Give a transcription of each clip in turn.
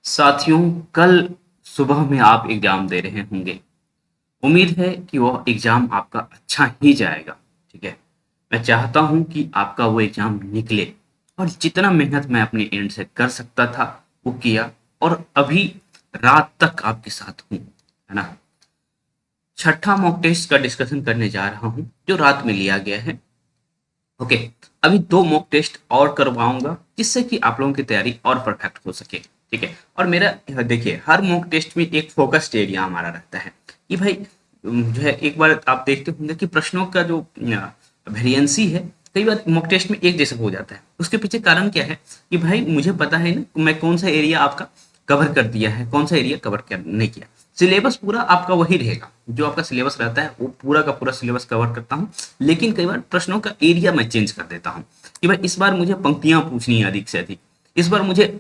साथियों, कल सुबह में आप एग्जाम दे रहे होंगे। उम्मीद है कि वह एग्जाम आपका अच्छा ही जाएगा। ठीक है, मैं चाहता हूं कि आपका वो एग्जाम निकले और जितना मेहनत मैं अपने एंड से कर सकता था वो किया, और अभी रात तक आपके साथ हूँ, है ना। छठा मॉक टेस्ट का डिस्कशन करने जा रहा हूँ जो रात में लिया गया है। ओके, अभी दो मॉक टेस्ट और करवाऊंगा जिससे कि आप लोगों की तैयारी और परफेक्ट हो सके। ठीक है, और मेरा देखिए, हर मॉक टेस्ट में एक फोकस्ड एरिया हमारा रहता है कि भाई जो है, एक बार आप देखते होंगे कि प्रश्नों का जो वेरिएंसी है कई बार मॉक टेस्ट में एक जैसा हो जाता है। उसके पीछे कारण क्या है कि भाई मुझे पता है ना मैं कौन सा एरिया आपका कवर कर दिया है, कौन सा एरिया कवर कर नहीं किया। सिलेबस पूरा आपका वही रहेगा, जो आपका सिलेबस रहता है वो पूरा का पूरा सिलेबस कवर करता हूँ। लेकिन कई बार प्रश्नों का एरिया मैं चेंज कर देता हूँ कि भाई इस बार मुझे पंक्तियां पूछनी है अधिक से अधिक, इस बार मुझे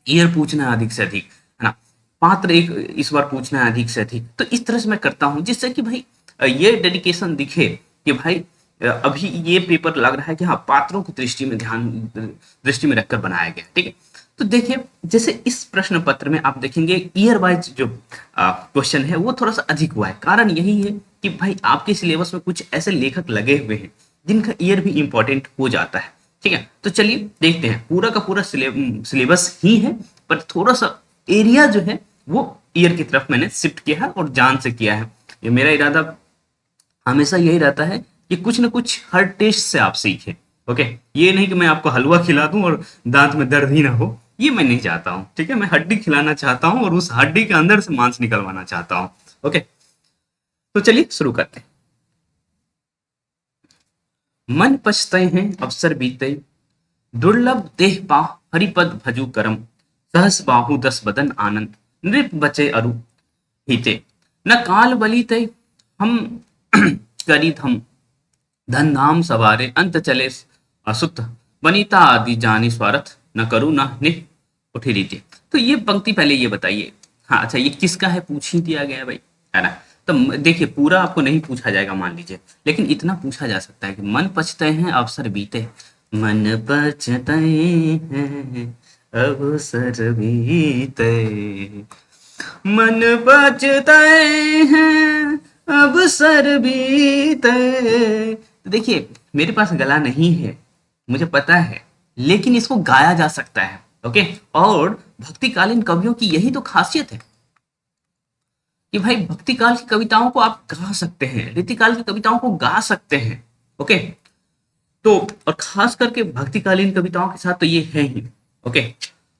ईयर पूछना है अधिक से अधिक, है ना। पात्र एक इस बार पूछना है अधिक से अधिक। तो इस तरह से मैं करता हूँ जिससे कि भाई ये डेडिकेशन दिखे कि भाई अभी ये पेपर लग रहा है कि हाँ पात्रों की दृष्टि में रखकर बनाया गया। ठीक है, तो देखिए, जैसे इस प्रश्न पत्र में आप देखेंगे ईयर वाइज जो क्वेश्चन है वो थोड़ा सा अधिक हुआ है। कारण यही है कि भाई आपके सिलेबस में कुछ ऐसे लेखक लगे हुए हैं जिनका ईयर भी इंपॉर्टेंट हो जाता है। ठीक है, तो चलिए देखते हैं। पूरा का पूरा सिलेबस ही है, पर थोड़ा सा एरिया जो है वो ईयर की तरफ मैंने शिफ्ट किया है और जान से किया है। ये मेरा इरादा हमेशा यही रहता है कि कुछ ना कुछ हर टेस्ट से आप सीखें। ओके, ये नहीं कि मैं आपको हलवा खिला दूं और दांत में दर्द ही ना हो, ये मैं नहीं चाहता हूँ। ठीक है, मैं हड्डी खिलाना चाहता हूँ और उस हड्डी के अंदर से मांस निकलवाना चाहता हूँ। ओके, तो चलिए शुरू करते हैं। मन पछतए हैं अवसर बीते, दुर्लभ देह पा हरिपद भजु करम, सहस बाहु दस बदन आनंद, नृप बचे अरु हिते, न काल बली तय हम करी हम, धन धाम सवारे अंत चले असुत, वनिता आदि जानी स्वार्थ, न करू न निह उठी रीते। तो ये पंक्ति पहले ये बताइए। हाँ अच्छा, ये किसका है पूछ ही दिया गया है भाई, है ना। तो देखिए, पूरा आपको नहीं पूछा जाएगा मान लीजिए, लेकिन इतना पूछा जा सकता है कि मन पछते हैं अवसर बीते, मन पछते हैं अवसर बीते, मन बचते हैं अब सर बीते। तो देखिए, मेरे पास गला नहीं है, मुझे पता है, लेकिन इसको गाया जा सकता है। ओके, और भक्तिकालीन कवियों की यही तो खासियत है कि भाई भक्ति काल की कविताओं को आप गा सकते हैं, रीतिकाल की कविताओं को गा सकते हैं। ओके, तो और खास करके भक्तिकालीन कविताओं के साथ तो ये है ही। ओके,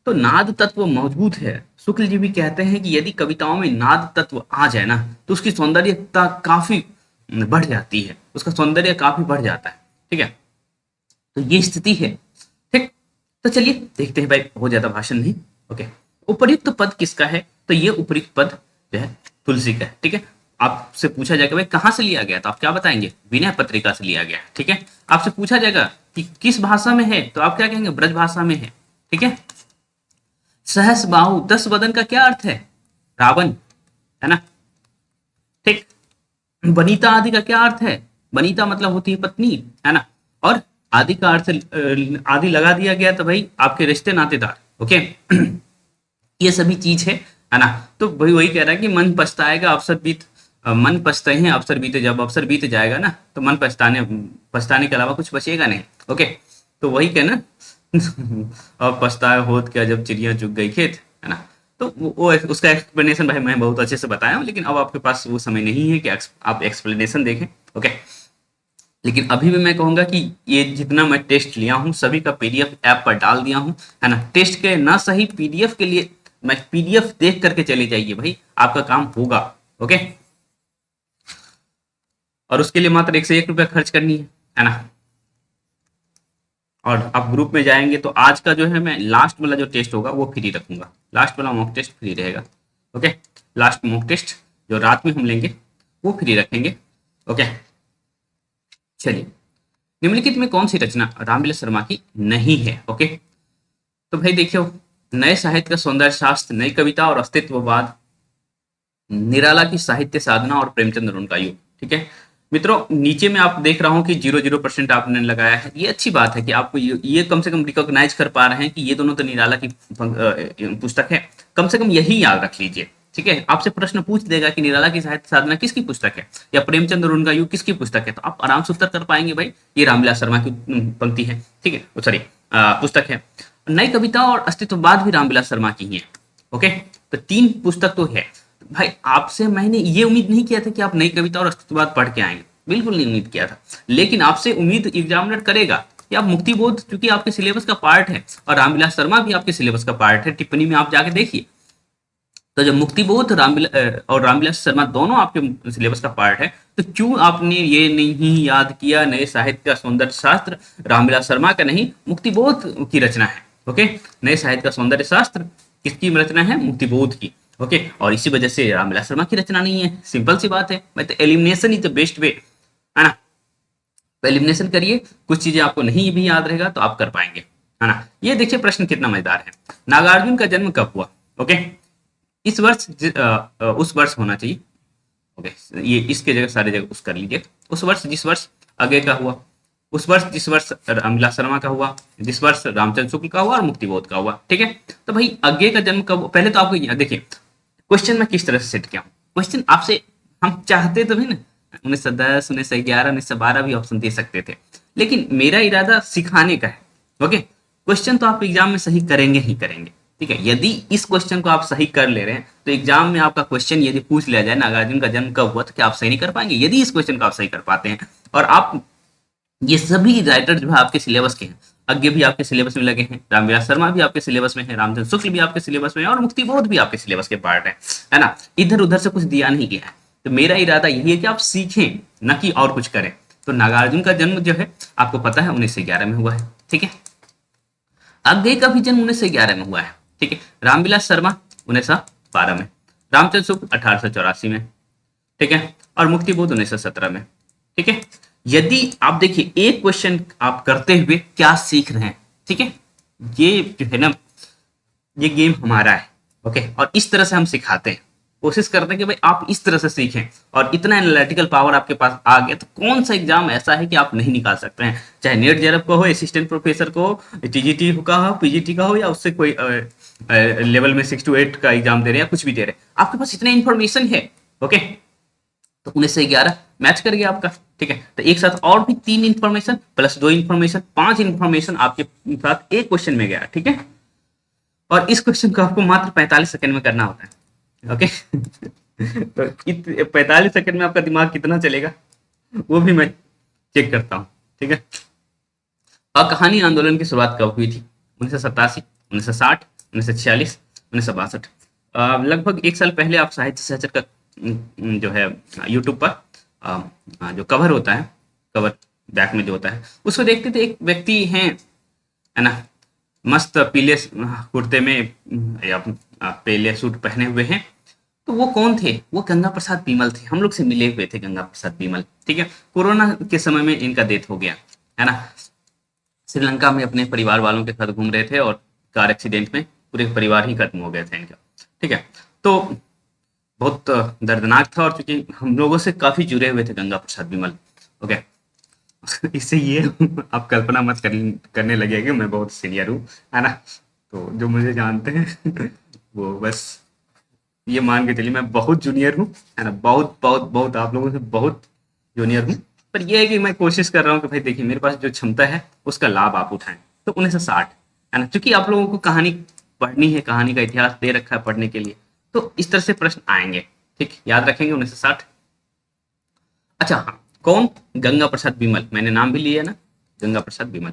तो नाद तत्व मौजूद है। शुक्ल जी भी कहते हैं कि यदि कविताओं में नाद तत्व आ जाए ना तो उसकी सौंदर्यता काफी बढ़ जाती है, उसका सौंदर्य काफी बढ़ जाता है। ठीक है, तो ये स्थिति है। ठीक, तो चलिए देखते हैं भाई, बहुत ज्यादा भाषण नहीं। ओके, उपयुक्त पद किसका है? तो ये उपयुक्त पद जो है तुलसी का है। ठीक है, आपसे पूछा जाएगा भाई कहाँ से लिया गया, तो आप क्या बताएंगे? विनय पत्रिका से लिया गया है। ठीक है, आपसे पूछा जाएगा कि किस भाषा में है, तो आप क्या कहेंगे? ब्रज भाषा में है। ठीक है, सहस बाहु दस बदन का क्या अर्थ है? रावण, है ना। ठीक, वनिता आदि का क्या अर्थ है? वनिता मतलब होती है पत्नी, है ना। और आदि का अर्थ आदि लगा दिया गया तो भाई आपके रिश्ते नातेदार। ओके, ये सभी चीज है ना। तो वही वही कह रहा है कि मन पछताएगा अवसर बीत, मन पछताए हैं अवसर बीते, जब अवसर बीत जाएगा ना तो मन पछताने पछताने के अलावा कुछ बचेगा नहीं। ओके, तो वही कहना अब पछताए होत क्या जब चिड़िया चुग गई खेत, है ना। तो वो उसका एक्सप्लेनेशन भाई मैं बहुत अच्छे से बताया हूँ, लेकिन अब आपके पास वो समय नहीं है कि आप एक्सप्लेनेशन देखें। ओके, लेकिन अभी भी मैं कहूंगा कि ये जितना मैं टेस्ट लिया हूँ सभी का पीडीएफ ऐप पर डाल दिया हूँ, है ना। टेस्ट के ना सही पीडीएफ के लिए मैं पीडीएफ देख करके चले जाइए भाई, आपका काम होगा। ओके, और उसके लिए मात्र 101 रुपया खर्च करनी है ना। और आप ग्रुप में जाएंगे तो आज का जो है मैं लास्ट वाला जो टेस्ट होगा वो फ्री रखूंगा, लास्ट वाला मॉक टेस्ट फ्री रहेगा। ओके, लास्ट मॉक टेस्ट जो रात में हम लेंगे वो फ्री रखेंगे। ओके, चलिए, निम्नलिखित में कौन सी रचना रामविलास शर्मा की नहीं है? ओके, तो भाई देखियो, नए साहित्य का सौंदर्य शास्त्र, नई कविता और अस्तित्ववाद, निराला की साहित्य साधना और प्रेमचंद्र उनका युग। ठीक है, मित्रों नीचे में आप देख रहा हूँ कि 00% आपने लगाया है। ये अच्छी बात है कि आपको ये कम से कम रिकॉग्नाइज कर पा रहे हैं कि ये दोनों तो निराला की पुस्तक है। कम से कम यही याद रख लीजिए, ठीक है। आपसे प्रश्न पूछ देगा कि निराला की साहित्य साधना किसकी पुस्तक है या प्रेमचंद और उनका युग किसकी पुस्तक है, तो आप आराम से उत्तर कर पाएंगे भाई ये रामविलास शर्मा की पंक्ति है, ठीक है, सॉरी पुस्तक है। नई कविता और अस्तित्ववाद भी रामविलास शर्मा की ही है। ओके, तो 3 पुस्तक तो है भाई। आपसे मैंने ये उम्मीद नहीं किया था कि आप नई कविता और अस्तित्ववाद पढ़ के आएंगे, बिल्कुल नहीं उम्मीद किया था। लेकिन आपसे उम्मीद एग्जामिनर करेगा कि आप मुक्तिबोध चूंकि आपके सिलेबस का पार्ट है और रामविलास शर्मा भी आपके सिलेबस का पार्ट है, टिप्पणी में आप जाके देखिए। तो जब मुक्तिबोध और रामविलास शर्मा दोनों आपके सिलेबस का पार्ट है, तो क्यों आपने ये नहीं याद किया नए साहित्य का सौंदर्य शास्त्र रामविलास शर्मा का नहीं, मुक्तिबोध की रचना है। ओके, नए साहित्य का सौंदर्य शास्त्र किसकी रचना है, मुक्तिबोध की। ओके, और इसी वजह से रामविलास शर्मा की रचना नहीं है। सिंपल सी बात है भाई, तो elimination is the best way, है ना। तो एलिमिनेशन करिए, कुछ चीजें आपको नहीं भी याद रहेगा तो आप कर पाएंगे, है ना। ये देखिए प्रश्न कितना मजेदार है। नागार्जुन का जन्म कब हुआ? ओके, इस वर्ष उस वर्ष होना चाहिए। ओके, ये इसके जगह सारी जगह उस कर लीजिए। उस वर्ष जिस वर्ष आगे का हुआ, उस वर्ष जिस वर्ष रामविलास शर्मा का हुआ, जिस वर्ष रामचंद्र शुक्ल का हुआ और मुक्तिबोध का हुआ, ठीक है। तो भाई आगे का जन्म कब? पहले तो आपको देखिए क्वेश्चन मैं किस तरह से सेट किया हूँ। क्वेश्चन आपसे हम चाहते तो भी ना 1910, 1911, 1912 भी ऑप्शन दे सकते थे, लेकिन मेरा इरादा सिखाने का है। ओके, क्वेश्चन तो आप एग्जाम में सही करेंगे ही करेंगे, ठीक है। यदि इस क्वेश्चन को आप सही कर ले रहे हैं तो एग्जाम में आपका क्वेश्चन यदि पूछ लिया जाए नागार्जुन का जन्म कब हुआ, तो क्या आप सही नहीं कर पाएंगे? यदि इस क्वेश्चन को आप सही कर पाते हैं, और आप ये सभी राइटर जो है आपके सिलेबस के हैं, आगे भी आपके सिलेबस में लगे हैं, रामविलास शर्मा भी आपके सिलेबस में है, रामचंद्र शुक्ल भी आपके सिलेबस में है और मुक्तिबोध भी आपके सिलेबस के पार्ट है ना। इधर उधर से कुछ दिया नहीं गया है। तो मेरा इरादा यही है कि आप सीखें, न कि और कुछ करें। तो नागार्जुन का जन्म जो है आपको पता है 1911 में हुआ है, ठीक है। आगे का भी जन्म 1911 में हुआ है, ठीक है। रामविलास शर्मा 1912 में, रामचंद्र शुक्ल 1884 में, ठीक है, और मुक्तिबोध 1917 में, ठीक है। यदि आप देखिए एक क्वेश्चन आप करते हुए क्या सीख रहे हैं, ठीक है। ये जो है ना, ये गेम हमारा है, ओके, और इस तरह से हम सिखाते हैं, कोशिश करते हैं कि भाई आप इस तरह से सीखें। और इतना एनालिटिकल पावर आपके पास आ गया तो कौन सा एग्जाम ऐसा है कि आप नहीं निकाल सकते हैं, चाहे नेट जेआरएफ का हो, असिस्टेंट प्रोफेसर को हो, टीजीटी का हो, पीजीटी का हो, या उससे कोई लेवल में 6 to 8 का एग्जाम दे रहे हैं या कुछ भी दे रहे हैं, आपके पास इतना इन्फॉर्मेशन है। ओके, तो 1911 मैच कर गया आपका, ठीक है। तो एक साथ और भी 3 इंफॉर्मेशन प्लस 2 इंफॉर्मेशन, 5 इंफॉर्मेशन आपके साथ एक क्वेश्चन में गया, ठीक है। और इस क्वेश्चन को आपको मात्र 45 सेकंड में करना होता है, ओके। तो 45 सेकंड में आपका दिमाग कितना चलेगा वो भी मैं चेक करता हूँ, ठीक है। कहानी आंदोलन की शुरुआत कब हुई थी? 1987, 1960, 1946, 1962। लगभग 1 साल पहले आप साहित्य सहचर का जो है यूट्यूब पर जो कवर होता है, कवर बैक में जो होता है, उसको देखते थे। एक व्यक्ति हैं, है ना, मस्त पीले कुर्ते में या पीले सूट पहने हुए हैं। तो वो कौन थे? वो गंगा प्रसाद बीमल थे। हम लोग से मिले हुए थे गंगा प्रसाद बीमल, ठीक है। कोरोना के समय में इनका डेथ हो गया, है ना। श्रीलंका में अपने परिवार वालों के साथ घूम रहे थे और कार एक्सीडेंट में पूरे परिवार ही खत्म हो गए थे इनका, ठीक है। तो बहुत दर्दनाक था, और चूंकि हम लोगों से काफी जुड़े हुए थे गंगा प्रसाद बिमल, ओके। इससे ये आप कल्पना मत करने लगे कि मैं बहुत सीनियर हूँ, है ना। तो जो मुझे जानते हैं वो बस ये मान के चलिए मैं बहुत जूनियर हूँ, है ना। बहुत बहुत बहुत आप लोगों से बहुत जूनियर हूँ। पर ये है कि मैं कोशिश कर रहा हूँ कि भाई देखिए मेरे पास जो क्षमता है उसका लाभ आप उठाएं। तो 1960, है ना, क्योंकि आप लोगों को कहानी पढ़नी है, कहानी का इतिहास दे रखा है पढ़ने के लिए, तो इस तरह से प्रश्न आएंगे, ठीक, याद रखेंगे 1960। अच्छा हाँ, कौन? गंगा प्रसाद बिमल, मैंने नाम भी लिया ना, गंगा प्रसाद बिमल,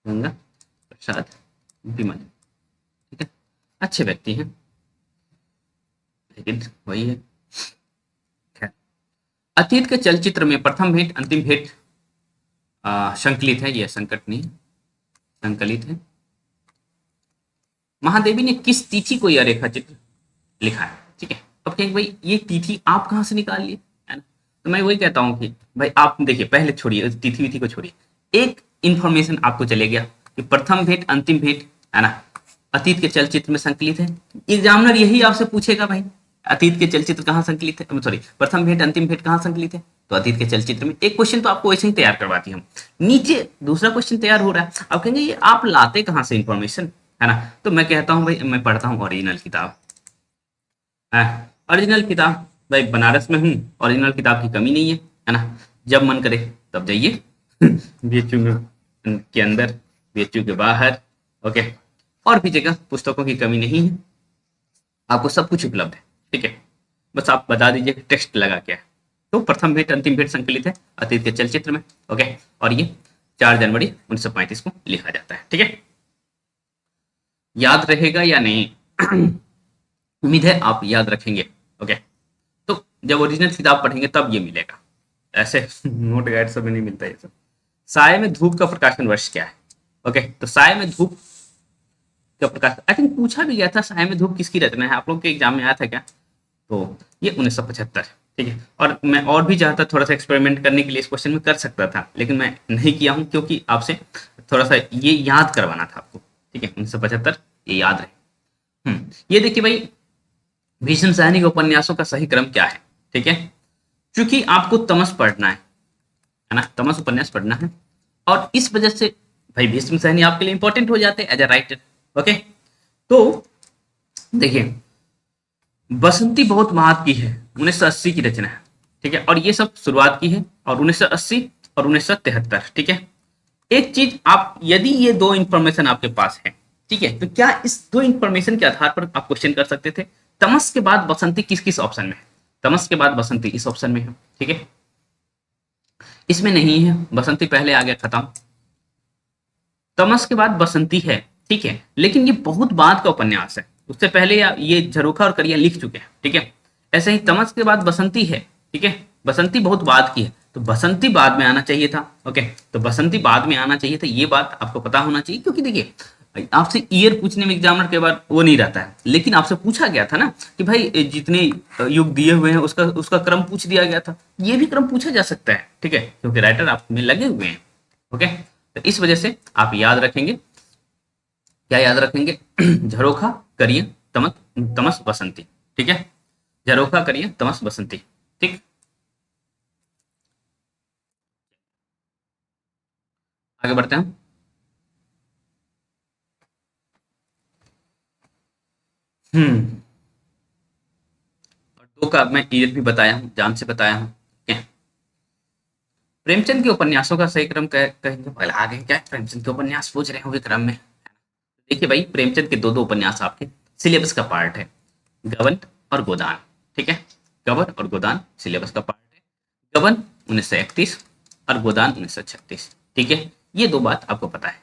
गंगा प्रसाद बिमल, ठीक है। अच्छे व्यक्ति हैं, लेकिन वही है। खैर, अतीत के चलचित्र में प्रथम भेंट अंतिम भेंट संकलित है, यह संकट नहीं संकलित है। महादेवी ने किस तिथि को यह रेखा चित्र लिखा है, ठीक है। अब कहेंगे भाई ये तिथि आप कहाँ से निकाल लिए, है ना। तो मैं वही कहता हूँ कि भाई आप देखिए, पहले छोड़िए तिथि विथि को, छोड़िए, एक इंफॉर्मेशन आपको चले गया कि प्रथम भेंट अंतिम भेंट, है ना, अतीत के चलचित्र में संकलित है। एग्जामिनर यही आपसे पूछेगा भाई, अतीत के चलचित्र कहाँ संकलित है, सॉरी, प्रथम भेंट अंतिम भेंट कहाँ संकलित है, तो अतीत के चलचित्र में। एक क्वेश्चन तो आपको ऐसे ही तैयार करवा दी हम, नीचे दूसरा क्वेश्चन तैयार हो रहा है। आप कहेंगे ये आप लाते कहाँ से इंफॉर्मेशन, है ना, तो मैं कहता हूँ भाई मैं पढ़ता हूँ ओरिजिनल किताब है। ओरिजिनल किताब भाई, बनारस में हूँ, ओरिजिनल किताब की कमी नहीं है ना, जब मन करे तब जाइए बीएचयू के अंदर, बीएचयू के बाहर, ओके, और भी जगह पुस्तकों की कमी नहीं है, आपको सब कुछ उपलब्ध है, ठीक है। बस आप बता दीजिए टेक्स्ट लगा क्या है। तो प्रथम भेंट अंतिम भेंट संकलित है अतीत के चलचित्र में, ओके, और ये 4 जनवरी 1935 को लिखा जाता है, ठीक है। याद रहेगा या नहीं उम्मीद है आप याद रखेंगे, ओके। तो जब ओरिजिनल किताब पढ़ेंगे तब ये मिलेगा, ऐसे नोट गाइड सब में नहीं मिलता ये सब। साय में धूप का प्रकाशन वर्ष क्या है, ओके, तो साय में धूप का प्रकाश, आई थिंक पूछा भी गया था साय में धूप किसकी रचना है, आप लोगों के एग्जाम में आया था क्या, तो ये 1975, ठीक है। और मैं और भी चाहता थोड़ा सा एक्सपेरिमेंट करने के लिए इस क्वेश्चन में कर सकता था, लेकिन मैं नहीं किया हूं क्योंकि आपसे थोड़ा सा ये याद करवाना था आपको, ठीक है, 1975 ये याद रहे। ये देखिए भाई, भीष्म सैनिक उपन्यासों का सही क्रम क्या है, ठीक है, क्योंकि आपको तमस पढ़ना है ना, तमस उपन्यास पढ़ना है, और इस वजह से भाई भीष्म सैनिक आपके लिए इंपॉर्टेंट हो जाते हैं एज ए राइटर, ओके। तो देखिए, बसंती बहुत महत्व की है, 1980 की रचना है, ठीक है, और ये सब शुरुआत की है, और 1980 और 1973, ठीक है। एक चीज, आप यदि ये दो इंफॉर्मेशन आपके पास है, ठीक है, तो क्या इस दो इंफॉर्मेशन के आधार पर आप क्वेश्चन कर सकते थे, तमस के बाद बसंती किस किस ऑप्शन में है, तमस के बाद बसंती इस ऑप्शन में है, ठीक है, इसमें नहीं है, बसंती पहले आ गया, खत्म। तमस के बाद बसंती है, ठीक है, लेकिन ये बहुत बाद का उपन्यास है, उससे पहले ये झरोखा और करिया लिख चुके हैं, ठीक है। ऐसे ही तमस के बाद बसंती है, ठीक है, बसंती बहुत बाद की है, तो बसंती बाद में आना चाहिए था, ओके, तो बसंती बाद में आना चाहिए था, ये बात आपको पता होना चाहिए, क्योंकि देखिए आपसे ईयर पूछने में एग्जामिनर के बाद वो नहीं रहता है, लेकिन आपसे पूछा गया था ना कि भाई जितने युग दिए हुए हैं उसका उसका क्रम पूछ दिया गया था, ये भी क्रम पूछा जा सकता है, ठीक है, क्योंकि राइटर आप में लगे हुए हैं, ओके। तो इस वजह से आप याद रखेंगे, क्या याद रखेंगे झरोखा करिए तमस तमस बसंती, ठीक है, झरोखा करिए तमस बसंती, ठीक। आगे बढ़ते हैं। हम्म और दो का मैं ईयर भी बताया हूँ, जान से बताया हूँ, ठीक है। प्रेमचंद के उपन्यासों का सही क्रम कहेंगे, पहले आगे क्या है, प्रेमचंद के उपन्यास पूछ रहे होंगे क्रम में। देखिए भाई, प्रेमचंद के दो दो उपन्यास आपके सिलेबस का पार्ट है, गबन और गोदान, ठीक है, गबन और गोदान सिलेबस का पार्ट है, गबन 1931 और गोदान 1936, ठीक है, ये दो बात आपको पता है।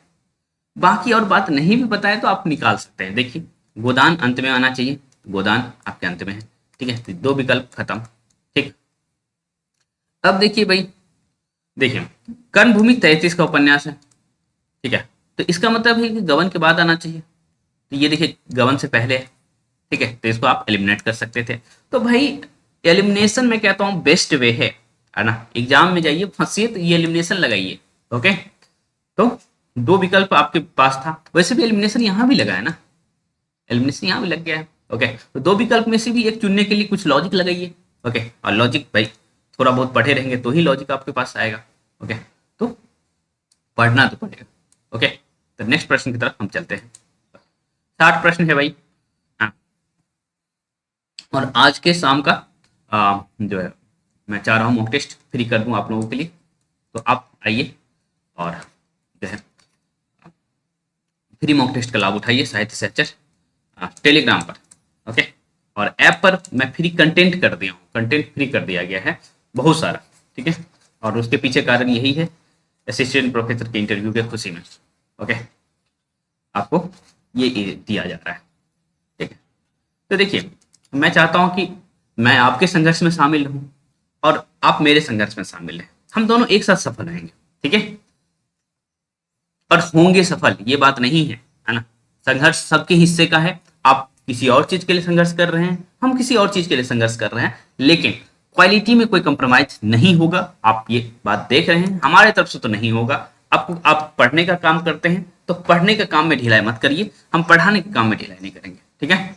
बाकी और बात नहीं भी पता है तो आप निकाल सकते हैं, देखिए गोदान अंत में आना चाहिए, गोदान आपके अंत में है, ठीक है, तो दो विकल्प खत्म, ठीक। अब देखिए भाई, देखिए कर्णभूमि 33 का उपन्यास है, ठीक है, तो इसका मतलब है कि गबन के बाद आना चाहिए, तो ये देखिए गबन से पहले है, ठीक है, तो इसको आप एलिमिनेट कर सकते थे। तो भाई एलिमिनेशन में कहता हूँ बेस्ट वे है ना, एग्जाम में जाइए फंसिए तो ये एलिमिनेशन लगाइए, ओके। तो दो विकल्प आपके पास था, वैसे भी एलिमिनेशन यहाँ भी लगा है ना, एलिमिनेशन यहाँ भी लग गया है, ओके। तो दो विकल्प में से भी एक चुनने के लिए कुछ लॉजिक लगाइए, ओके, और लॉजिक भाई थोड़ा बहुत पढ़े रहेंगे तो ही लॉजिक आपके पास आएगा, ओके। तो पढ़ना तो पड़ेगा, ओके। तो नेक्स्ट प्रश्न की तरफ हम चलते हैं, 60 प्रश्न है भाई, हाँ। और आज के शाम का जो है मैं चाह रहा हूँ मॉक टेस्ट फ्री कर दूं आप लोगों के लिए, तो आप आइए और जो है फ्री मॉक टेस्ट का लाभ उठाइए, साहित्य सहचर टेलीग्राम पर, ओके। और ऐप पर मैं फ्री कंटेंट कर दिया हूँ, कंटेंट फ्री कर दिया गया है बहुत सारा, ठीक है, और उसके पीछे कारण यही है, असिस्टेंट प्रोफेसर के इंटरव्यू के खुशी में, ओके, आपको ये दिया जा रहा है, ठीक है। तो देखिए, मैं चाहता हूं कि मैं आपके संघर्ष में शामिल हूं और आप मेरे संघर्ष में शामिल हैं, हम दोनों एक साथ सफल होंगे, ठीक है, और होंगे सफल, ये बात नहीं है ना, संघर्ष सबके हिस्से का है, आप किसी और चीज के लिए संघर्ष कर रहे हैं, हम किसी और चीज के लिए संघर्ष कर रहे हैं, लेकिन क्वालिटी में कोई कंप्रोमाइज नहीं होगा, आप ये बात देख रहे हैं, हमारे तरफ से तो नहीं होगा। आपको, आप पढ़ने का काम करते हैं तो पढ़ने के काम में ढिलाई मत करिए, हम पढ़ाने के काम में ढिलाई नहीं करेंगे, ठीक है।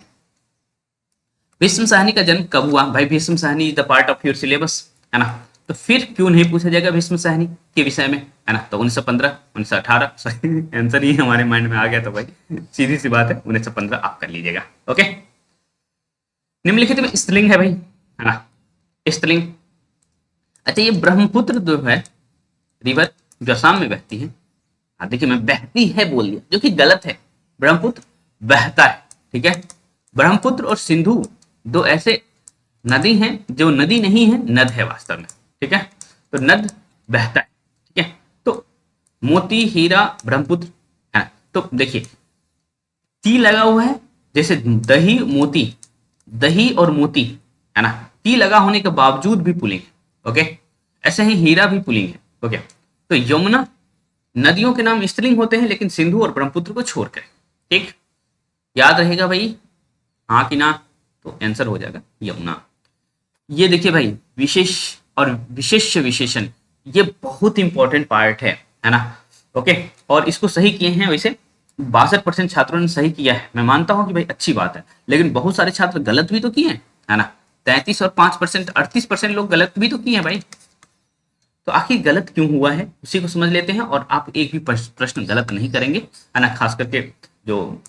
भीष्म साहनी का जन्म कब हुआ? भाई Bhishma Sahni is the part of your syllabus, है ना, तो फिर क्यों नहीं पूछा जाएगा भीष्म साहनी के विषय में, है ना, तो 1915, 1918, सही आंसर ही हमारे माइंड में आ गया, तो भाई सीधी सी बात है 1915 आप कर लीजिएगा। ओके, निम्नलिखित में स्त्रीलिंग है भाई, है ना, स्त्रीलिंग। अच्छा, ये ब्रह्मपुत्र जो है रिवर जो असम में बहती है, हाँ देखिए मैं बहती है बोल दिया जो कि गलत है, ब्रह्मपुत्र बहता है, ठीक है। ब्रह्मपुत्र और सिंधु दो ऐसे नदी हैं जो नदी नहीं है, नद है वास्तव में, ठीक है, तो नद बहता है, ठीक है। तो मोती हीरा ब्रह्मपुत्र, है ना, तो देखिए ती लगा हुआ है, जैसे दही मोती, दही और मोती, है ना, ती लगा होने के बावजूद भी पुलिंग है, ओके। ऐसे ही हीरा भी पुलिंग है, ओके। तो यमुना, नदियों के नाम स्त्रीलिंग होते हैं लेकिन सिंधु और ब्रह्मपुत्र को छोड़कर, ठीक, याद रहेगा भाई, हाँ कि ना, तो आंसर हो जाएगा यमुना। ये देखिए भाई, विशेष और विशेष विशेषण, ये बहुत इंपॉर्टेंट पार्ट है ना, ओके। और इसको सही किए हैं वैसे 62% छात्रों ने सही किया है, मैं मानता हूं कि भाई अच्छी बात है, लेकिन बहुत सारे छात्र गलत भी तो किए हैं, है ना, 33 और 5%, 38% लोग गलत भी तो किए हैं भाई। तो आखिर गलत क्यों हुआ है उसी को समझ लेते हैं, और आप एक भी प्रश्न गलत नहीं करेंगे, है ना, खास करके जो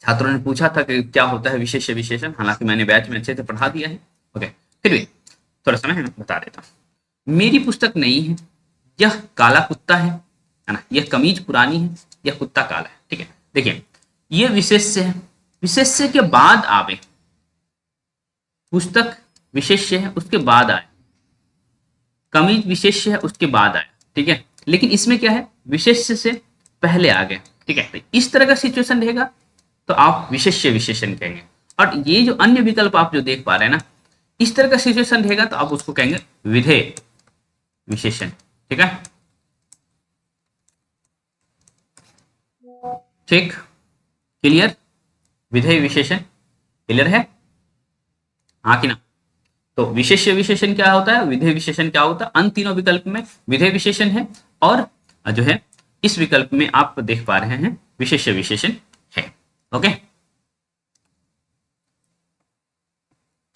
छात्रों ने पूछा था कि क्या होता है विशेष विशेषण, हालांकि मैंने बैच में अच्छे से पढ़ा दिया है, ओके, फिर भी थोड़ा सा मैं बता देता हूँ। मेरी पुस्तक नई है, यह काला कुत्ता है ना, यह कमीज पुरानी है, यह कुत्ता काला है, ठीक है। देखिए ये विशेष्य है, विशेष्य के बाद आवे, पुस्तक विशेष्य है उसके बाद आए, कमीज विशेष्य है उसके बाद आया, ठीक है, लेकिन इसमें क्या है, विशेष्य से पहले आ गया, ठीक है। तो इस तरह का सिचुएशन रहेगा तो आप विशेष्य विशेषण कहेंगे, और ये जो अन्य विकल्प आप जो देख पा रहे हैं ना, इस तरह का सिचुएशन रहेगा तो आप उसको कहेंगे विधेय विशेषण, ठीक है, ठीक, क्लियर, विधेय विशेषण क्लियर है, हाँ कि ना। तो विशेष्य विशेषण क्या होता है, विधेय विशेषण क्या होता है, अन तीनों विकल्प में विधेय विशेषण है, और जो है इस विकल्प में आप देख पा रहे हैं विशेष्य विशेषण है, ओके।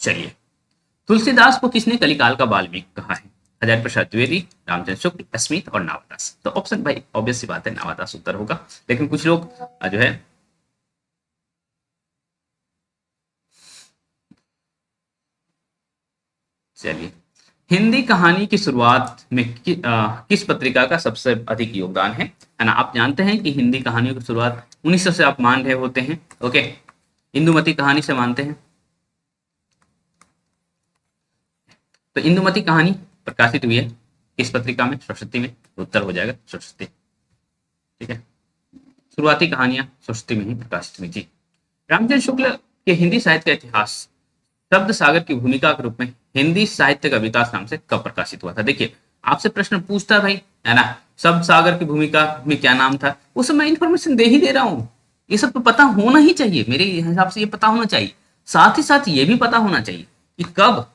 चलिए, तुलसीदास को किसने कलिकाल का वाल्मीकि कहा है? हजारी प्रसाद द्विवेदी, रामचंद्र शुक्ल, अस्मित और नावादास। तो ऑप्शन भाई ऑब्वियस सी बात है नावादास उत्तर होगा, लेकिन कुछ लोग जो है चलिए, हिंदी कहानी की शुरुआत में किस पत्रिका का सबसे अधिक योगदान है ना। आप जानते हैं कि हिंदी कहानियों की शुरुआत 1900 से आप मान रहे होते हैं, ओके, इंदुमती कहानी से मानते हैं। तो इंदुमती कहानी प्रकाशित हुई है किस पत्रिका में? सरस्वती में, उत्तर हो जाएगा सरस्वती, ठीक है। शुरुआती कहानियां सरस्वती में ही प्रकाशित हुई थी। रामचंद्र शुक्ल के हिंदी साहित्य का इतिहास शब्द सागर की भूमिका के रूप में हिंदी साहित्य का विकास नाम से कब प्रकाशित हुआ था? देखिए आपसे प्रश्न पूछता भाई, है ना, शब्द सागर की भूमिका में क्या नाम था, उस समय इंफॉर्मेशन दे ही दे रहा हूँ, ये सब तो पता होना ही चाहिए, मेरे हिसाब से ये पता होना चाहिए, साथ ही साथ ये भी पता होना चाहिए कि कब,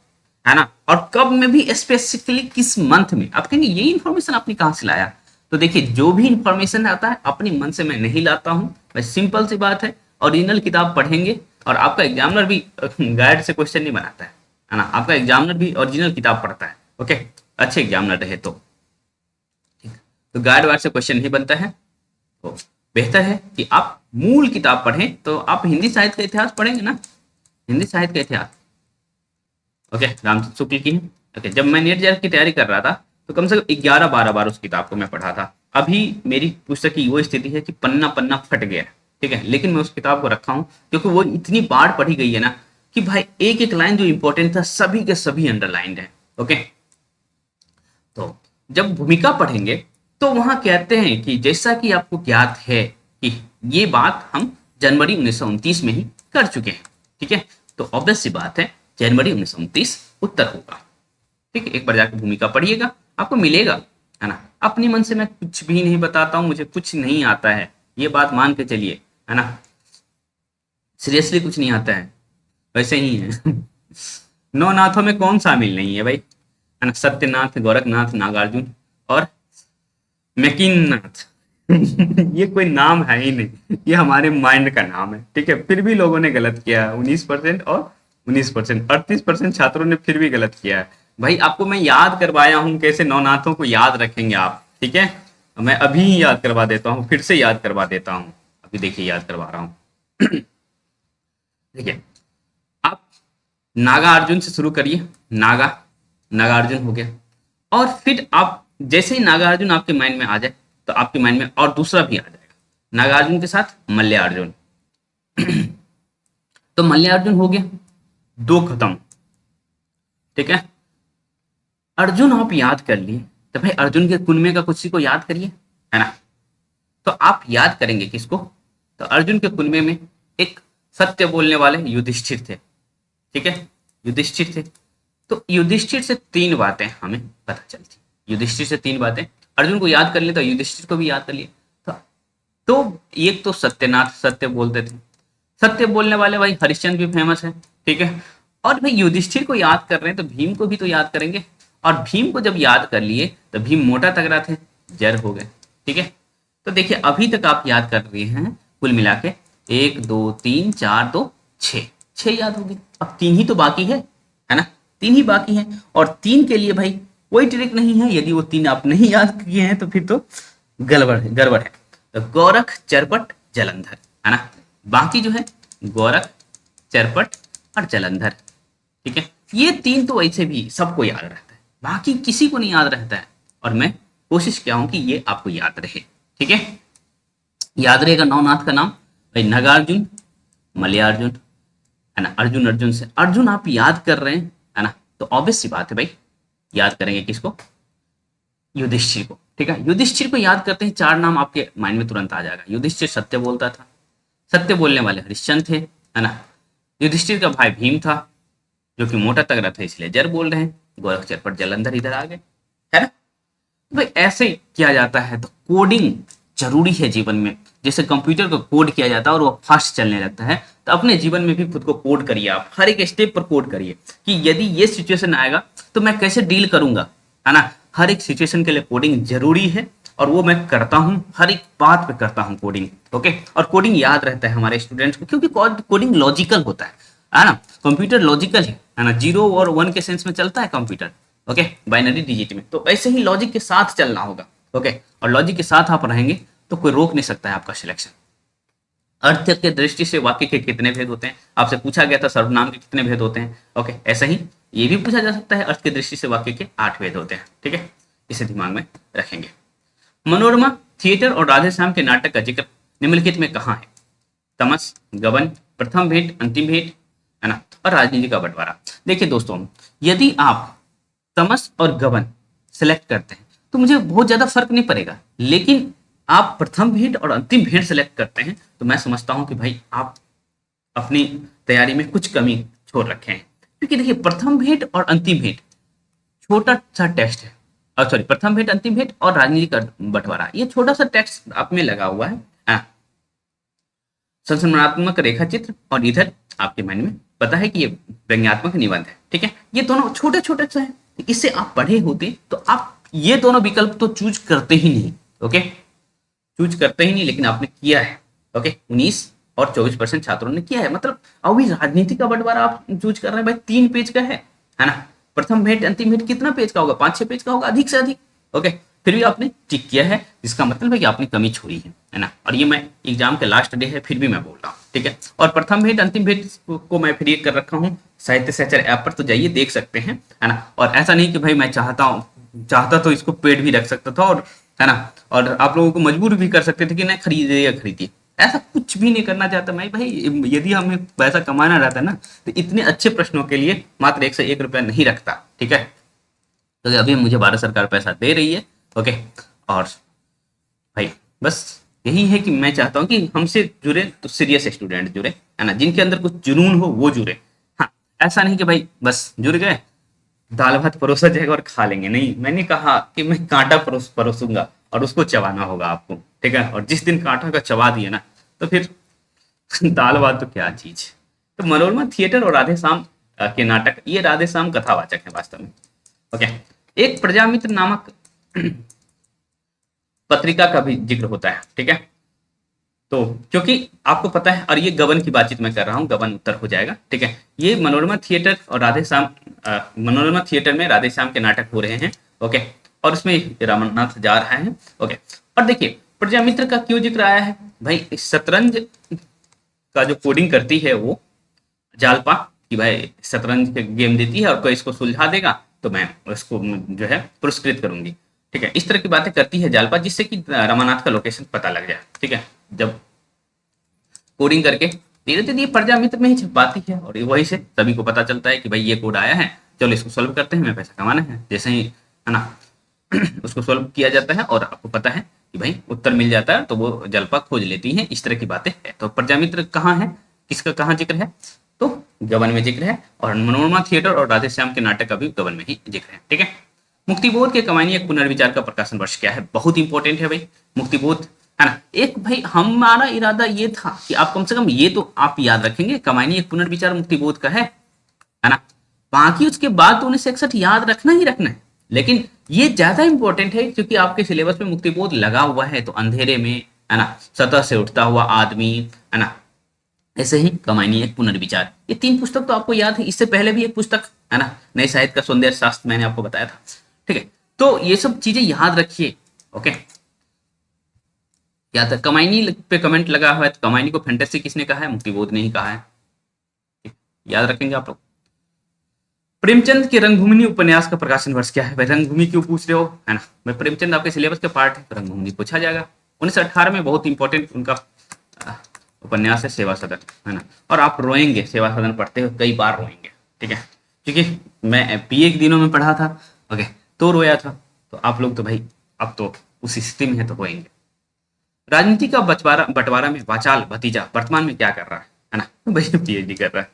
है ना, और कब में भी स्पेसिफिकली किस मंथ में। आप कहेंगे ये इन्फॉर्मेशन आपने कहाँ से लाया? तो देखिए जो भी इंफॉर्मेशन आता है अपने मन से मैं नहीं लाता हूँ, बस सिंपल सी बात है, ओरिजिनल किताब पढ़ेंगे, और आपका एग्जामिनर भी गाइड से क्वेश्चन नहीं बनाता है ना, आपका एग्जामिनर भी ओरिजिनल किताब पढ़ता है, ओके, अच्छे एग्जामिनर रहे तो, ठीक, तो गाइड वाइड से क्वेश्चन नहीं बनता है, तो बेहतर है कि आप मूल किताब पढ़ें। तो आप हिंदी साहित्य का इतिहास पढ़ेंगे ना, हिंदी साहित्य का इतिहास, ओके, रामचंद्र शुक्ल की है, ओके। जब मैं नेट जेआरएफ की तैयारी कर रहा था तो कम से कम 11-12 बार उस किताब को मैं पढ़ा था। अभी मेरी पुस्तक की वो स्थिति है कि पन्ना पन्ना फट गया, ठीक है, लेकिन मैं उस किताब को रखा हूँ क्योंकि वो इतनी बार पढ़ी गई है ना कि भाई एक एक लाइन जो इंपॉर्टेंट था सभी के सभी अंडरलाइंड है, ओके। तो जब भूमिका पढ़ेंगे तो वहां कहते हैं कि जैसा कि आपको ज्ञात है कि ये बात हम जनवरी 1929 में ही कर चुके हैं, ठीक है, तो ऑब्वियस सी बात है जनवरी 1929 उत्तर होगा, ठीक है। एक बार जाकर भूमिका पढ़िएगा आपको मिलेगा, है ना। अपनी मन से मैं कुछ भी नहीं बताता हूँ, मुझे कुछ नहीं आता है, ये बात मान के चलिए, है ना, सीरियसली कुछ नहीं आता है, वैसे ही है। नौ नाथों में कौन शामिल नहीं है भाई, है ना, सत्यनाथ, गोरखनाथ, नागार्जुन और मैकिननाथ। ये कोई नाम है ही नहीं, ये हमारे माइंड का नाम है, ठीक है, फिर भी लोगों ने गलत किया 19% और 19%, 38% छात्रों ने फिर भी गलत किया है। भाई आपको मैं याद करवाया हूँ, कैसे नवनाथों को याद रखेंगे आप, ठीक है। मैं अभी ही याद करवा देता हूँ, फिर से याद करवा देता हूँ। अभी देखिए याद करवा रहा हूँ। देखिए, आप नागा अर्जुन से शुरू करिए। नागा, नागा अर्जुन हो गया। और फिर आप जैसे ही नागा अर्जुन आपके माइंड में आ जाए, तो आपके माइंड में और दूसरा भी आ जाएगा, नागा अर्जुन के साथ मल्ल्यार्जुन। तो मल्ल्यार्जुन हो गया, दो खत्म, ठीक है। अर्जुन आप याद कर लिए, तो भाई अर्जुन के कुनबे का किसी को याद करिए, है ना। तो आप याद करेंगे किसको, तो अर्जुन के कुनबे में एक सत्य बोलने वाले युधिष्ठिर थे, ठीक है। युधिष्ठिर थे, तो युधिष्ठिर से तीन बातें हमें पता चलती। युधिष्ठिर से तीन बातें अर्जुन को याद कर लिए, तो युधिष्ठिर को भी याद कर लिए। तो एक तो सत्यनाथ, सत्य बोलते थे। सत्य बोलने वाले भाई हरिश्चंद्र भी फेमस है, ठीक है। और भाई युधिष्ठिर को याद कर रहे हैं, तो भीम को भी तो याद करेंगे। और भीम को जब याद कर लिए, तो भीम मोटा तगड़ा थे, जर हो गए, ठीक है। तो देखिए अभी तक आप याद कर रहे हैं, कुल मिला के 1 2 3 4 2 6 याद हो गए। अब तीन ही तो बाकी है ना। तीन ही बाकी है, और तीन के लिए भाई कोई ट्रिक नहीं है। यदि वो तीन आप नहीं याद किए हैं, तो फिर तो गड़बड़ है, गड़बड़ है। तो गोरख, चरपट, जलंधर, है ना। बाकी जो है गोरख, चरपट और जलंधर, ठीक है। ये तीन तो वैसे भी सबको याद रहता है, बाकी किसी को नहीं याद रहता है। और मैं कोशिश किया हूं कि ये आपको याद रहे, ठीक है। याद रहेगा नवनाथ का नाम भाई, नागार्जुन, मलयार्जुन, है ना। अर्जुन, अर्जुन से अर्जुन आप याद कर रहे हैं, है ना। तो ऑब्वियस सी बात है भाई, याद करेंगे किसको, युधिष्ठिर को, ठीक है। युधिष्ठिर को याद करते हैं, चार नाम आपके माइंड में तुरंत आ जाएगा। युधिष्ठिर सत्य बोलता था, सत्य बोलने वाले हरिश्चंद्र थे, है ना। युधिष्ठिर का भाई भीम था, जो कि मोटा तगड़ा था, इसलिए जर बोल रहे हैं। गोरख, चरपट, जलंधर इधर आ गए, है ना। भाई ऐसे किया जाता है। तो कोडिंग जरूरी है जीवन में। जैसे कंप्यूटर को कोड किया जाता है और वो फास्ट चलने लगता है, तो अपने जीवन में भी खुद को कोड करिए। आप हर एक स्टेप पर कोड करिए कि यदि ये सिचुएशन आएगा तो मैं कैसे डील करूंगा, है ना। हर एक सिचुएशन के लिए कोडिंग जरूरी है, और वो मैं करता हूँ, हर एक बात पे करता हूँ कोडिंग, ओके। और कोडिंग याद रहता है हमारे स्टूडेंट्स को, क्योंकि कोडिंग लॉजिकल होता है ना। कंप्यूटर लॉजिकल है ना। 0 और 1 के सेंस में चलता है कंप्यूटर, ओके, बाइनरी डिजिट में। तो ऐसे ही लॉजिक के साथ चलना होगा, ओके। और लॉजिक के साथ आप रहेंगे तो कोई रोक नहीं सकता है आपका सिलेक्शन। अर्थ के दृष्टि से वाक्य के कितने भेद होते हैं, आपसे पूछा गया था सर्वनाम के कितने भेद होते हैं, ओके। ऐसा ही ये भी पूछा जा सकता है, अर्थ की दृष्टि से वाक्य के 8 भेद होते हैं, ठीक है। इसे दिमाग में रखेंगे। मनोरमा थिएटर और राधे श्याम के नाटक का जिक्र निम्नलिखित में कहाँ है। तमस, गबन, प्रथम भेंट, अंतिम भेंट, है ना, और राजनीति का बंटवारा। देखिए दोस्तों, यदि आप तमस और गबन सेलेक्ट करते हैं, तो मुझे बहुत ज्यादा फर्क नहीं पड़ेगा। लेकिन आप प्रथम भेंट और अंतिम भेंट सेलेक्ट करते हैं, तो मैं समझता हूं कि भाई आप अपनी तैयारी में कुछ कमी छोड़ रखे हैं। क्योंकि देखिए प्रथम भेंट और अंतिम भेंट छोटा सा टेक्स्ट है, और सॉरी, प्रथम भेंट, अंतिम भेंट और राजनीति का बंटवारा, ये छोटा सा टेक्स्ट आप में लगा हुआ है, संरचनात्मक रेखा चित्र, और इधर आपके माइंड में पता है कि ये व्यंग्यात्मक निबंध है, ठीक है। ये दोनों छोटे छोटे से हैं, इससे आप पढ़े होते तो आप ये दोनों विकल्प तो चूज करते ही नहीं, ओके, चूज करते ही नहीं, लेकिन आपने किया है, ओके। 19 और 24% छात्रों ने किया है। मतलब अभी राजनीति का बंटवारा आप चूज कर रहे हैं भाई, 3 पेज का है ना। प्रथम भेंट, अंतिम भेंट कितना पेज का होगा, 5-6 पेज का होगा, अधिक से अधिक, ओके। फिर भी आपने टिक किया है, जिसका मतलब है कि आपने कमी छोड़ी है ना। और ये मैं एग्जाम के लास्ट डे है, फिर भी मैं बोल रहा हूँ, ठीक है। और प्रथम भेंट, अंतिम भेंट को मैं फिर कर रखा हूँ साहित्य सहचर ऐप पर, तो जाइए देख सकते हैं, है ना। और ऐसा नहीं कि भाई मैं चाहता तो इसको पेड भी रख सकता था, और है ना, और आप लोगों को मजबूर भी कर सकते थे कि नहीं खरीदे या खरीदिए। ऐसा कुछ भी नहीं करना चाहता मैं भाई। यदि हमें पैसा कमाना रहता ना, तो इतने अच्छे प्रश्नों के लिए मात्र 101 रुपया नहीं रखता, ठीक है। तो अभी मुझे भारत सरकार पैसा दे रही है, ओके। और भाई बस यही है कि मैं चाहता हूँ कि हमसे जुड़े तो सीरियस स्टूडेंट जुड़े, है ना, जिनके अंदर कुछ जुनून हो वो जुड़े। हाँ, ऐसा नहीं कि भाई बस जुड़ गए, दाल भात परोसा जाएगा और खा लेंगे, नहीं। मैंने कहा कि मैं कांटा परोसूंगा और उसको चबाना होगा आपको, ठीक है। और जिस दिन कांटा का चबा दिए ना, तो फिर दाल भात तो क्या चीज। तो मनोरमा थिएटर और राधे श्याम के नाटक, ये राधे श्याम कथावाचक है वास्तव में, ओके। एक प्रजामित्र नामक पत्रिका का भी जिक्र होता है, ठीक है। तो क्योंकि आपको पता है, और ये गबन की बातचीत मैं कर रहा हूँ, गबन उत्तर हो जाएगा, ठीक है। ये मनोरमा थिएटर और राधे श्याम, मनोरमा थिएटर में राधे श्याम के नाटक हो रहे हैं, ओके। और उसमें रामनाथ जा रहा है, ओके। और देखिए प्रजामित्र का क्यों जिक्र आया है भाई, शतरंज का जो कोडिंग करती है वो जालपा, कि भाई शतरंज के गेम देती है और कोई इसको सुलझा देगा तो मैं उसको जो है पुरस्कृत करूंगी, ठीक है। इस तरह की बातें करती है जालपा, जिससे कि रमानाथ का लोकेशन पता लग जाए, ठीक है। जब कोडिंग करके धीरे धीरे ये प्रजा मित्र में ही छपाती है और वही से सभी को पता चलता है कि भाई ये कोड आया है, चलो इसको सोल्व करते हैं, हमें पैसा कमाना है, जैसे ही है ना उसको सोल्व किया जाता है और आपको पता है कि भाई उत्तर मिल जाता है, तो वो जलपा खोज लेती है। इस तरह की बातें है। तो प्रजामित्र कहाँ है, किसका कहाँ जिक्र है, तो गबन में जिक्र है, और मनोरमा थिएटर और राधे श्याम के नाटक का भी गबन में ही जिक्र है, ठीक है। मुक्तिबोध के कमानी एक पुनर्विचार का प्रकाशन वर्ष क्या है, बहुत इंपॉर्टेंट है भाई मुक्तिबोध, है ना। एक भाई हमारा इरादा ये था कि आप कम से कम ये तो आप याद रखेंगे, कमानी एक पुनर्विचार मुक्तिबोध का है ना। बाकी उसके बाद तो 1961 याद रखना ही रखना है, लेकिन ये ज्यादा इंपॉर्टेंट है क्योंकि आपके सिलेबस में मुक्तिबोध लगा हुआ है, तो अंधेरे में, है ना, सतह से उठता हुआ आदमी, है ना, ऐसे ही कमानी एक पुनर्विचार, ये तीन पुस्तक तो आपको याद है। इससे पहले भी एक पुस्तक है ना, नए साहित्य का सौंदर्य शास्त्र, मैंने आपको बताया था, ठीक है। तो ये सब चीजें याद रखिए, ओके। याद है, कमाइनी पे कमेंट लगा हुआ है, तो कमाइनी को फैंटेसी किसने कहा है, मुक्तिबोध ने ही कहा है, याद रखेंगे आप लोग। प्रेमचंद के रंगभूमि उपन्यास का प्रकाशन वर्ष क्या है, भाई रंगभूमि क्यों पूछ रहे हो, है ना। भाई प्रेमचंद आपके सिलेबस का पार्ट है, तो रंगभूमि पूछा जाएगा। 1918 में बहुत इंपॉर्टेंट उनका उपन्यास है सेवा सदन, है ना। और आप रोएंगे सेवा सदन पढ़ते हुए, कई बार रोएंगे, ठीक है, क्योंकि मैं बीए के दिनों में पढ़ा था, ओके, तो रोया था। तो आप लोग तो भाई अब तो उस स्थिति में है, तो रोएंगे। राजनीति का बंटवारा बंटवारा में वाचाल भतीजा वर्तमान में क्या कर रहा है ना, भाई पीएचडी कर रहा है,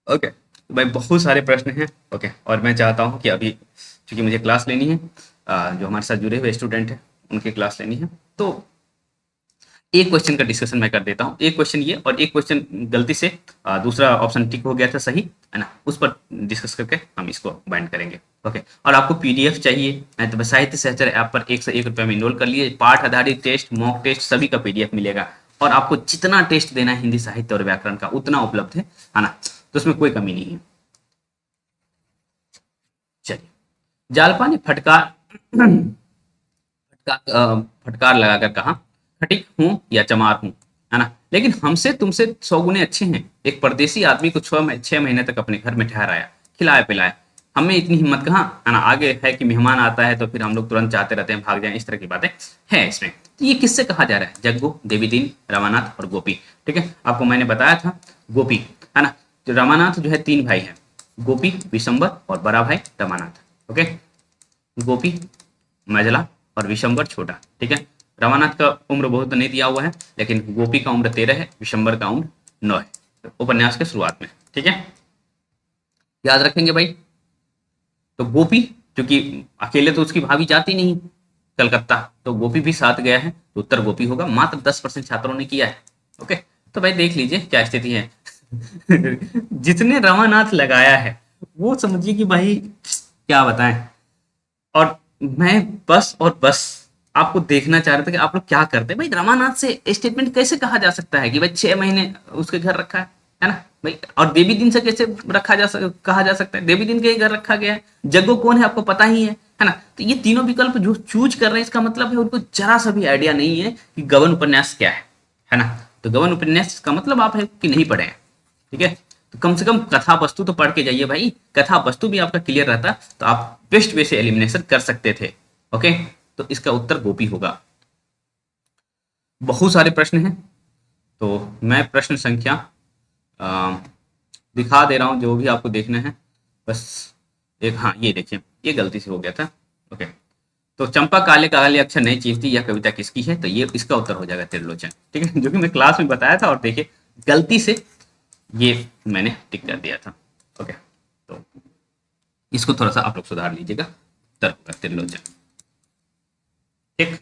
ओके। तो भाई बहुत सारे प्रश्न हैं, ओके। और मैं चाहता हूँ कि अभी क्योंकि मुझे क्लास लेनी है, जो हमारे साथ जुड़े हुए स्टूडेंट हैं उनकी क्लास लेनी है, तो एक क्वेश्चन का डिस्कशन मैं कर देता हूँ। एक क्वेश्चन ये, और एक क्वेश्चन गलती से दूसरा ऑप्शन टिक हो गया था सही, है ना, उस पर डिस्कस करके हम इसको बाइंड करेंगे, ओके। और आपको पीडीएफ चाहिए, मैं तो साहित्य सहचर ऐप पर 101 रुपये में इनरोल कर लिए, पाठ आधारित टेस्ट, मॉक टेस्ट सभी का पीडीएफ मिलेगा, और आपको जितना टेस्ट देना है हिंदी साहित्य और व्याकरण का उतना उपलब्ध है ना, तो उसमें कोई कमी नहीं है। चलिए, जालपा ने फटकार लगाकर कहा, खटिक हूं या चमार हूं, है ना, लेकिन हमसे तुमसे 100 गुने अच्छे हैं। एक परदेसी आदमी को 6 महीने तक अपने घर में ठहराया, खिलाया पिलाया, हमें इतनी हिम्मत कहाँ, है ना। आगे है कि मेहमान आता है तो फिर हम लोग तुरंत चाहते रहते हैं भाग जाएं, इस तरह की बातें है इसमें। तो ये किससे कहा जा रहा है, जग्गू, देवी दीन, रमानाथ और गोपी, ठीक है। आपको मैंने बताया था गोपी, है ना, जो रमानाथ जो है 3 भाई हैं, गोपी, विशंबर और बड़ा भाई रमानाथ, ओके। गोपी मझला और विशंबर छोटा, ठीक है। रमानाथ का उम्र बहुत नहीं दिया हुआ है, लेकिन गोपी का उम्र 13 है, विशंबर का उम्र 9 है, उपन्यास के शुरुआत में, ठीक है, याद रखेंगे भाई। तो गोपी, क्योंकि अकेले तो उसकी भाभी जाती नहीं कलकत्ता, तो गोपी भी साथ गया है, तो उत्तर गोपी होगा। मात्र 10% छात्रों ने किया है, ओके। तो भाई देख लीजिए क्या स्थिति है जिसने रमानाथ लगाया है वो समझिए कि भाई क्या बताएं। और मैं बस और बस आपको देखना चाह रहा था कि आप लोग क्या करते हैं भाई। रमानाथ से स्टेटमेंट कैसे कहा जा सकता है कि भाई 6 महीने उसके घर रखा है ना भाई। और देवी दिन से कैसे कहा जा सकता है, देवी दिन के ही घर रखा गया है। जग्गो कौन है आपको पता ही है ना। तो ये तीनों विकल्प जो चूज कर रहे हैं, इसका मतलब है उनको जरा सा भी आइडिया नहीं है कि गबन उपन्यास क्या है ना। तो गबन उपन्यास का मतलब आप है कि नहीं पढ़े हैं, ठीक है। तो कम से कम कथा वस्तु तो पढ़ के जाइए भाई, कथा वस्तु भी आपका क्लियर रहता तो आप बेस्ट वे से एलिमिनेशन कर सकते थे, ओके। तो इसका उत्तर गोपी होगा। बहुत सारे प्रश्न हैं, तो मैं प्रश्न संख्या दिखा दे रहा हूं जो भी आपको देखना है। बस एक, हाँ ये देखिए, ये गलती से हो गया था, ओके। तो चंपा काले काले अक्षर नहीं चीरती, यह कविता किसकी है, तो ये इसका उत्तर हो जाएगा त्रिलोचन, ठीक है, जो कि मैं क्लास में बताया था। और देखिए गलती से ये मैंने टिक कर दिया था, ओके। तो इसको थोड़ा सा आप लोग सुधार लीजिएगा, उत्तर होगा त्रिलोचन, ठीक।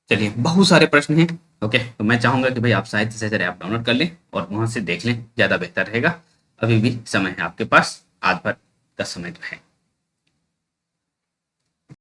चलिए, बहुत सारे प्रश्न हैं, ओके। तो मैं चाहूंगा कि भाई आप साहित्य सहचर ऐप डाउनलोड कर लें और वहां से देख लें, ज्यादा बेहतर रहेगा। अभी भी समय है आपके पास, आज भर का समय तो है।